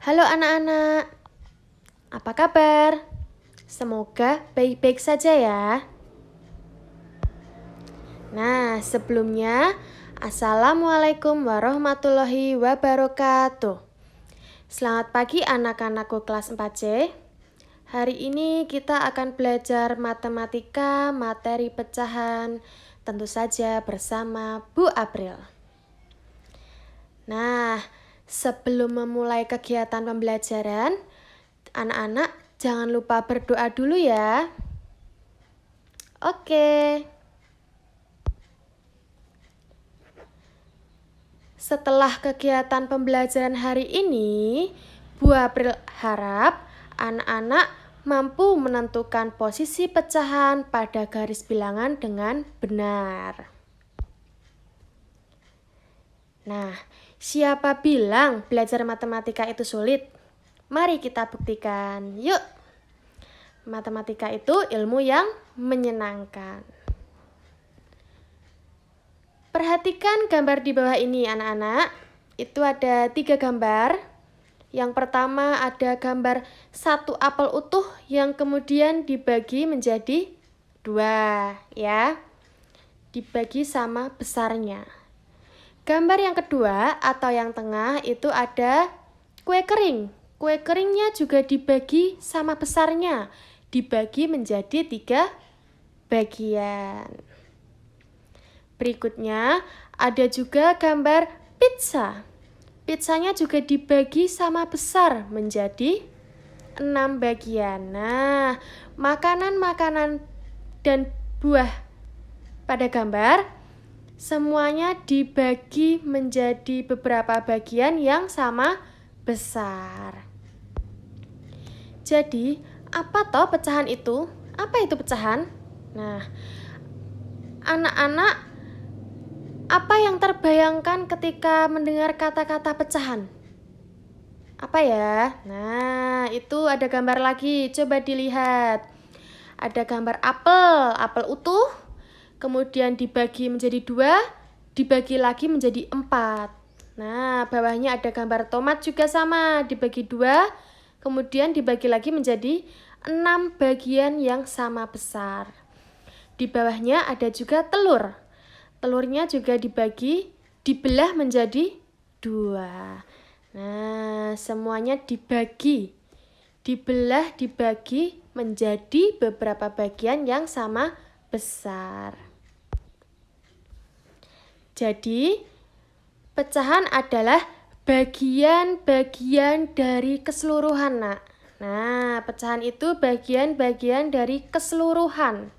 Halo anak-anak, apa kabar? Semoga baik-baik saja ya. Nah, sebelumnya, Assalamualaikum warahmatullahi wabarakatuh. Selamat pagi anak-anakku kelas 4C. Hari ini kita akan belajar matematika materi pecahan, tentu saja bersama Bu April. Nah, sebelum memulai kegiatan pembelajaran, anak-anak jangan lupa berdoa dulu ya. Oke. Setelah kegiatan pembelajaran hari ini, Bu April harap anak-anak mampu menentukan posisi pecahan pada garis bilangan dengan benar. Nah, siapa bilang belajar matematika itu sulit? Mari kita buktikan. Yuk! Matematika itu ilmu yang menyenangkan. Perhatikan gambar di bawah ini anak-anak. Itu ada 3 gambar. Yang pertama ada gambar 1 apel utuh yang kemudian dibagi menjadi 2 ya. Dibagi sama besarnya. Gambar yang kedua atau yang tengah itu ada kue kering. Kue keringnya juga dibagi sama besarnya. Dibagi menjadi 3 bagian. Berikutnya ada juga gambar pizza. Pizzanya juga dibagi sama besar menjadi 6 bagian. Nah, makanan-makanan dan buah pada gambar semuanya dibagi menjadi beberapa bagian yang sama besar. Jadi, apa toh pecahan itu? Apa itu pecahan? Nah, anak-anak, apa yang terbayangkan ketika mendengar kata-kata pecahan? Apa ya? Nah, itu ada gambar lagi. Coba dilihat. Ada gambar apel utuh. Kemudian dibagi menjadi 2, dibagi lagi menjadi 4. Nah, bawahnya ada gambar tomat juga sama, dibagi 2, kemudian dibagi lagi menjadi 6 bagian yang sama besar. Di bawahnya ada juga telur. Telurnya juga dibelah menjadi 2. Nah, semuanya dibagi menjadi beberapa bagian yang sama besar. Jadi, pecahan adalah bagian-bagian dari keseluruhan, Nak. Nah, pecahan itu bagian-bagian dari keseluruhan.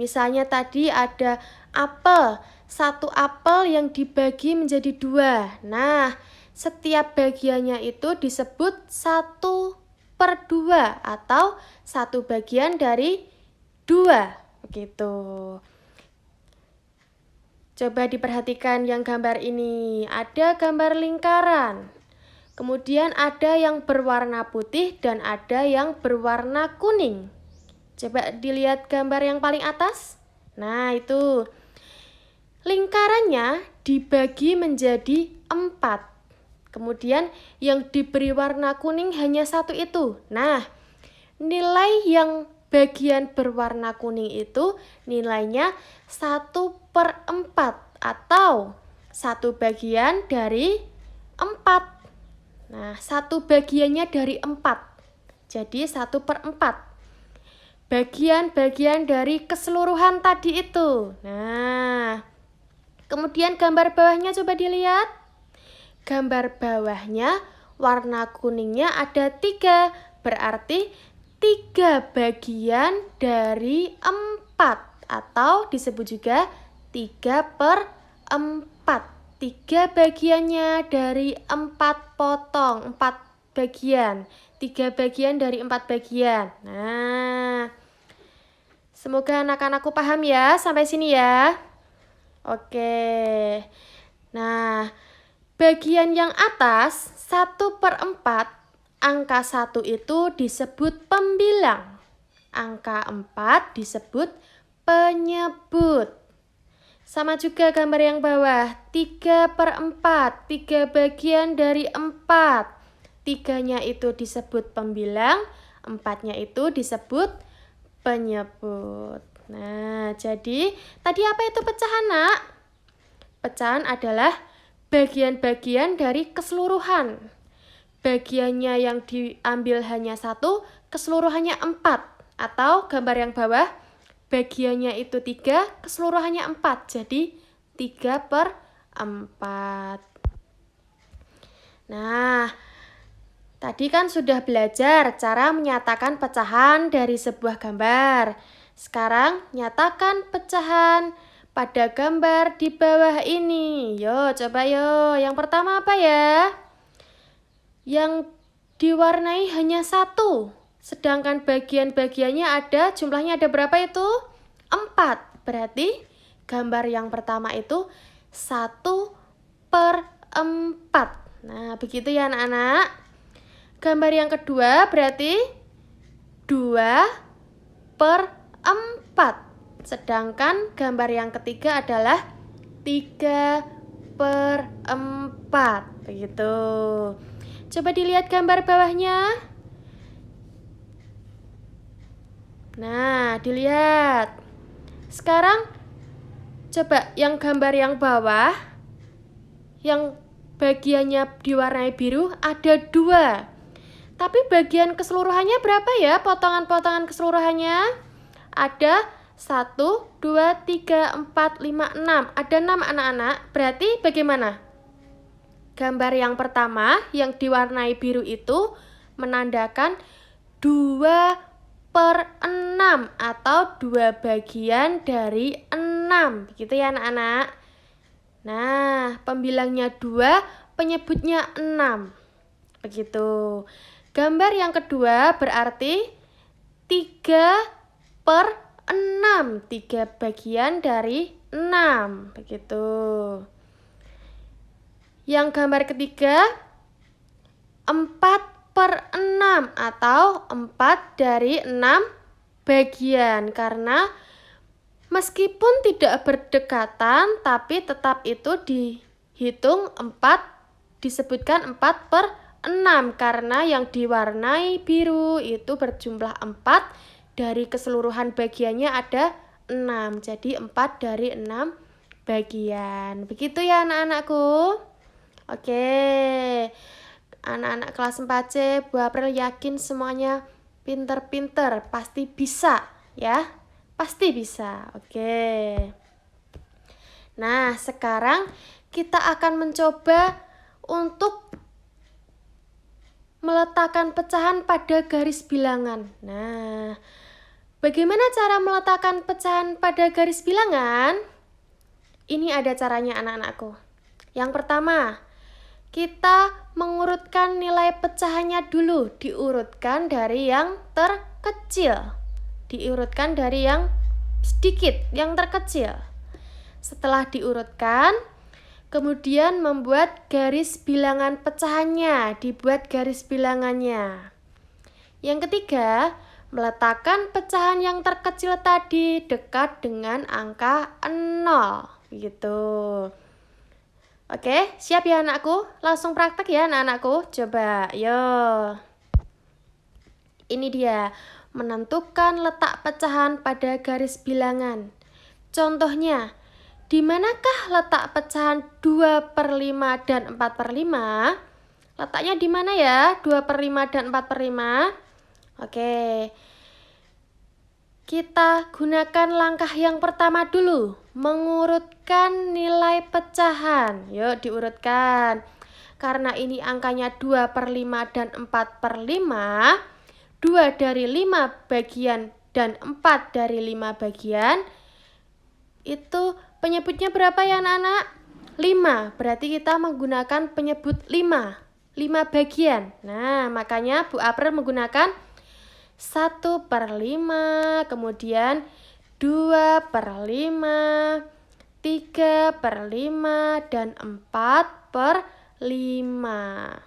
Misalnya tadi ada apel, 1 apel yang dibagi menjadi 2. Nah, setiap bagiannya itu disebut 1/2 atau 1 bagian dari 2. Begitu. Coba diperhatikan yang gambar ini. Ada gambar lingkaran. Kemudian ada yang berwarna putih dan ada yang berwarna kuning. Coba dilihat gambar yang paling atas. Nah, itu. Lingkarannya dibagi menjadi 4. Kemudian yang diberi warna kuning hanya 1 itu. Nah, nilai yang bagian berwarna kuning itu nilainya 1/4 atau 1 bagian dari 4. Nah, 1 bagiannya dari 4. Jadi 1/4. Bagian-bagian dari keseluruhan tadi itu. Nah, kemudian gambar bawahnya coba dilihat. Gambar bawahnya warna kuningnya ada 3. Berarti 3 bagian dari 4 atau disebut juga 3/4. 3 bagiannya dari 4 potong, 4 bagian. 3 bagian dari 4 bagian. Nah, semoga anak-anakku paham ya sampai sini ya. Oke. Nah, bagian yang atas 1/4. Angka 1 itu disebut pembilang. Angka 4 disebut penyebut. Sama juga gambar yang bawah, 3/4, 3 bagian dari 4. 3-nya itu disebut pembilang, 4-nya itu disebut penyebut. Nah, jadi tadi apa itu pecahan, Nak? Pecahan adalah bagian-bagian dari keseluruhan. Bagiannya yang diambil hanya 1, keseluruhannya 4. Atau gambar yang bawah, bagiannya itu 3, keseluruhannya 4. Jadi 3/4. Nah, tadi kan sudah belajar cara menyatakan pecahan dari sebuah gambar. Sekarang nyatakan pecahan pada gambar di bawah ini. Yo, coba yo. Yang pertama apa ya? Yang diwarnai hanya 1. Sedangkan bagian-bagiannya jumlahnya ada berapa itu? 4. Berarti gambar yang pertama itu 1/4. Nah, begitu ya anak-anak. Gambar yang kedua berarti 2/4. Sedangkan gambar yang ketiga adalah 3/4. Begitu. Coba dilihat gambar bawahnya. Nah, dilihat. Sekarang coba yang gambar yang bawah, yang bagiannya diwarnai biru ada 2. Tapi bagian keseluruhannya berapa ya? Potongan-potongan keseluruhannya ada 1, 2, 3, 4, 5, 6. Ada 6 anak-anak. Berarti bagaimana? Gambar yang pertama yang diwarnai biru itu menandakan 2/6 atau 2 bagian dari 6. Begitu ya anak-anak. Nah, pembilangnya 2, penyebutnya 6. Begitu. Gambar yang kedua berarti 3/6. 3 bagian dari 6. Begitu. Yang gambar ketiga 4/6 atau 4 dari 6 bagian. Karena meskipun tidak berdekatan tapi tetap itu dihitung 4, disebutkan 4/6 karena yang diwarnai biru itu berjumlah 4, dari keseluruhan bagiannya ada 6. Jadi 4 dari 6 bagian. Begitu ya anak-anakku. Oke. Anak-anak kelas 4C, Bu April yakin semuanya pinter-pinter, pasti bisa ya. Pasti bisa. Oke. Nah, sekarang kita akan mencoba untuk meletakkan pecahan pada garis bilangan. Nah, bagaimana cara meletakkan pecahan pada garis bilangan? Ini ada caranya anak-anakku. Yang pertama, kita mengurutkan nilai pecahannya dulu. Diurutkan dari yang terkecil. Diurutkan dari yang sedikit, yang terkecil. Setelah diurutkan, kemudian membuat garis bilangan pecahannya. Dibuat garis bilangannya. Yang ketiga, meletakkan pecahan yang terkecil tadi dekat dengan angka 0. Gitu. Oke, siap ya anakku? Langsung praktek ya anak-anakku. Coba, yo. Ini dia, menentukan letak pecahan pada garis bilangan. Contohnya, di manakah letak pecahan 2/5 dan 4/5? Letaknya di mana ya? 2/5 dan 4/5? Oke. Kita gunakan langkah yang pertama dulu, mengurutkan nilai pecahan. Yuk diurutkan. Karena ini angkanya 2/5 dan 4/5, 2 dari 5 bagian dan 4 dari 5 bagian, itu penyebutnya berapa ya anak-anak? 5, berarti kita menggunakan penyebut 5 bagian. Nah, makanya Bu April menggunakan 1/5, kemudian 2/5, 3/5, dan 4/5.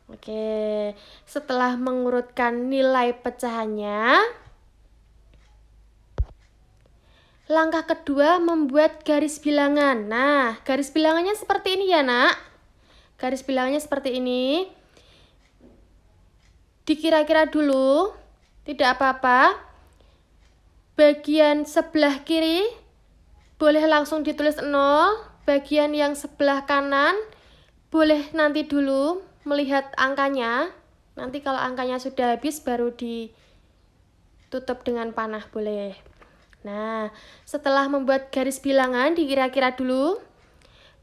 Oke, setelah mengurutkan nilai pecahannya, langkah kedua membuat garis bilangan. Nah, garis bilangannya seperti ini ya nak. Garis bilangannya seperti ini. dikira-kira dulu, tidak apa-apa. Bagian sebelah kiri boleh langsung ditulis 0, bagian yang sebelah kanan boleh nanti dulu melihat angkanya. Nanti kalau angkanya sudah habis baru ditutup dengan panah boleh. Nah, setelah membuat garis bilangan dikira-kira dulu.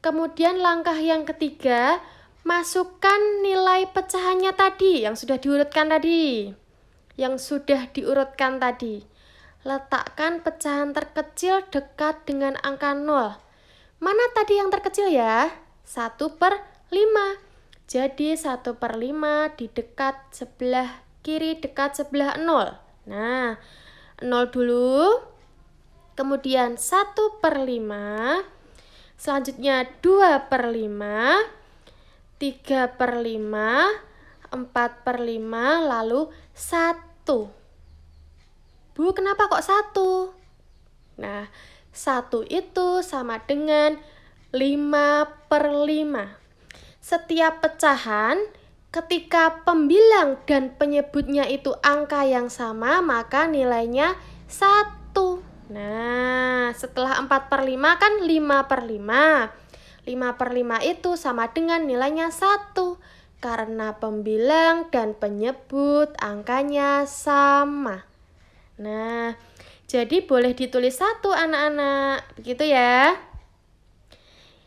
Kemudian langkah yang ketiga, masukkan nilai pecahannya tadi yang sudah diurutkan tadi. Letakkan pecahan terkecil dekat dengan angka 0. Mana tadi yang terkecil ya? 1/5. Jadi 1/5 di dekat sebelah kiri dekat sebelah 0. Nah, 0 dulu. Kemudian 1/5. Selanjutnya 2/5. 3/5. 4/5. Lalu 1. Bu, kenapa kok 1? Nah, 1 itu sama dengan 5/5. Setiap pecahan, ketika pembilang dan penyebutnya itu angka yang sama, maka nilainya 1. Nah, setelah 4/5 kan 5/5. 5/5 itu sama dengan nilainya 1. Karena pembilang dan penyebut angkanya sama. Nah, jadi boleh ditulis 1 anak-anak, begitu ya.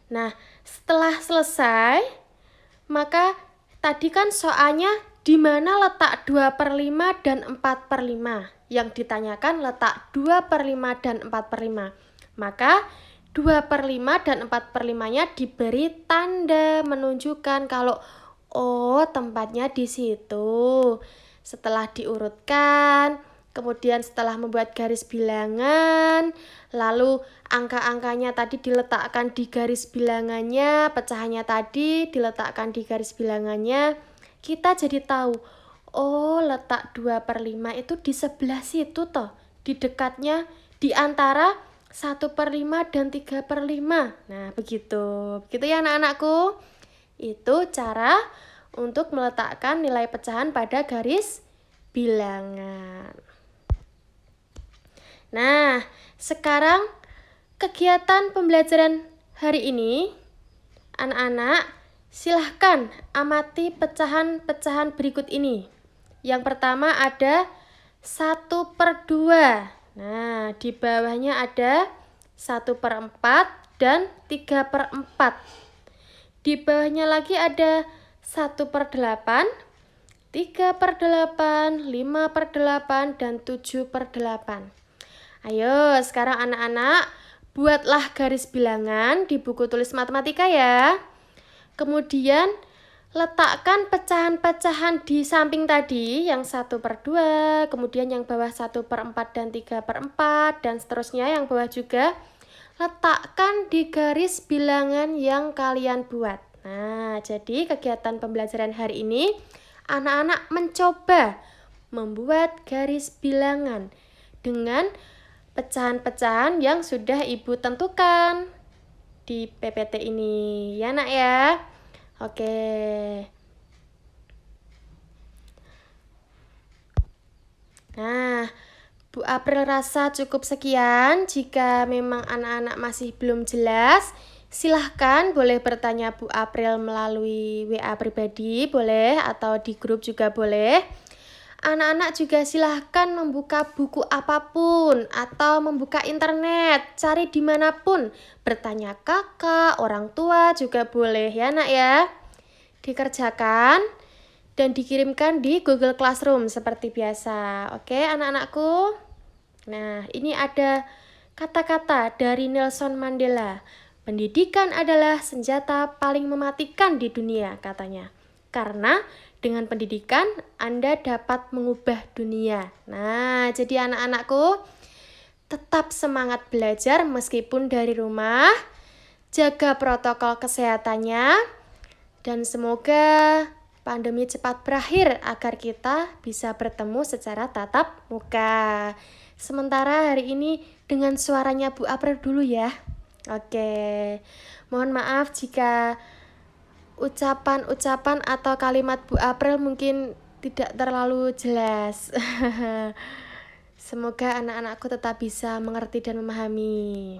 Nah, setelah selesai, maka tadi kan soalnya di mana letak 2/5 dan 4/5. Yang ditanyakan letak 2/5 dan 4/5. Maka 2/5 dan 4/5-nya diberi tanda menunjukkan kalau tempatnya di situ. Setelah diurutkan, kemudian setelah membuat garis bilangan, lalu angka-angkanya tadi diletakkan di garis bilangannya, pecahannya tadi diletakkan di garis bilangannya, kita jadi tahu, letak 2/5 itu di sebelah situ toh, di dekatnya, di antara 1/5 dan 3/5. Nah, begitu ya anak-anakku. Itu cara untuk meletakkan nilai pecahan pada garis bilangan. Nah, sekarang kegiatan pembelajaran hari ini, anak-anak silahkan amati pecahan-pecahan berikut ini. Yang pertama ada 1/2. Nah, di bawahnya ada 1/4 dan 3/4. Di bawahnya lagi ada 1/8, 3/8, 5/8, dan 7/8. Ayo, sekarang anak-anak buatlah garis bilangan di buku tulis matematika ya. Kemudian letakkan pecahan-pecahan di samping tadi, yang 1/2, kemudian yang bawah 1/4 dan 3/4, dan seterusnya yang bawah juga. Letakkan di garis bilangan yang kalian buat. Nah, jadi kegiatan pembelajaran hari ini, anak-anak mencoba membuat garis bilangan dengan pecahan-pecahan yang sudah Ibu tentukan di PPT ini. Ya, Nak ya? Oke. Nah, Bu April rasa cukup sekian. Jika memang anak-anak masih belum jelas, silahkan boleh bertanya Bu April melalui WA pribadi, boleh, atau di grup juga boleh. Anak-anak juga silahkan membuka buku apapun atau membuka internet, cari dimanapun, bertanya kakak, orang tua juga boleh ya Nak ya. Dikerjakan dan dikirimkan di Google Classroom seperti biasa. Oke anak-anakku? Nah, ini ada kata-kata dari Nelson Mandela. Pendidikan adalah senjata paling mematikan di dunia, katanya. Karena dengan pendidikan Anda dapat mengubah dunia. Nah, jadi anak-anakku, tetap semangat belajar meskipun dari rumah. Jaga protokol kesehatannya. Dan semoga pandemi cepat berakhir agar kita bisa bertemu secara tatap muka. Sementara hari ini dengan suaranya Bu April dulu ya. Oke, mohon maaf jika ucapan-ucapan atau kalimat Bu April mungkin tidak terlalu jelas. Semoga anak-anakku tetap bisa mengerti dan memahami.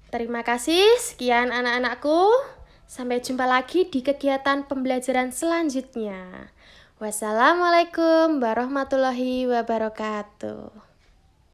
Terima kasih, sekian anak-anakku. Sampai jumpa lagi di kegiatan pembelajaran selanjutnya. Wassalamualaikum warahmatullahi wabarakatuh.